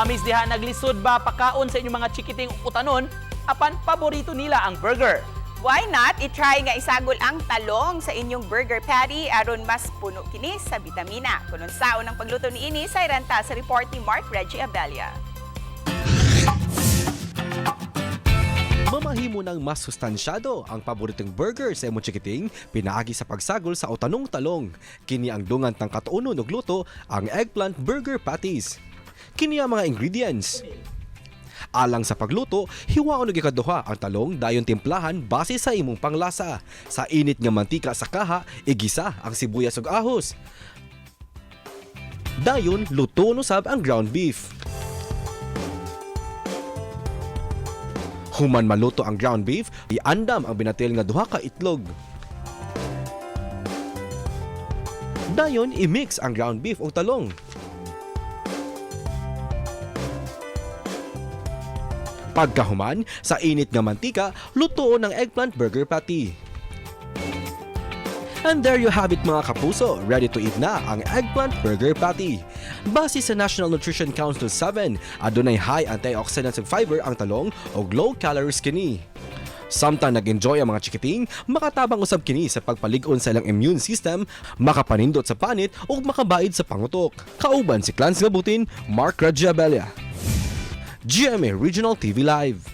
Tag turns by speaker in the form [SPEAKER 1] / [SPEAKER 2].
[SPEAKER 1] Mamis diha naglisod ba pakaon sa inyong mga chikiting utanon apan paborito nila ang burger.
[SPEAKER 2] Why not? I-try nga isagol ang talong sa inyong burger patty aron mas puno kini sa bitamina. Kung unsaon ang pagluto ni ini sa iranta sa report ni Mark Reggie Abella.
[SPEAKER 3] Mamahimo ng mas sustansyado ang paboritong burger sa imong chikiting pinaagi sa pagsagol sa utanong talong. Kini ang dungan tang katuunon og luto ang eggplant burger patties. Kini ang mga ingredients. Alang sa pagluto, hiwaon og ikaduha ang talong dayon timplahan base sa imong panglasa. Sa init nga mantika sa kaha, igisa ang sibuyas ug ahos. Dayon luto no sab ang ground beef. Human maluto ang ground beef, iandam ang binatil nga duha ka itlog. Dayon i-mix ang ground beef ug talong. Pagkahuman, sa init nga mantika, lutoon ang eggplant burger patty. And there you have it mga kapuso, ready to eat na ang eggplant burger patty. Base sa National Nutrition Council 7, adunay high antioxidants ug fiber ang talong ug low calories kini. Samtang nag-enjoy ang mga chikiting, makatabang usab kini sa pagpalig-on sa ilang immune system, makapanindot sa panit ug makabaid sa pangutok. Kauban si Clans Gabutin, Mark Reggie Abella. GMA Regional TV Live.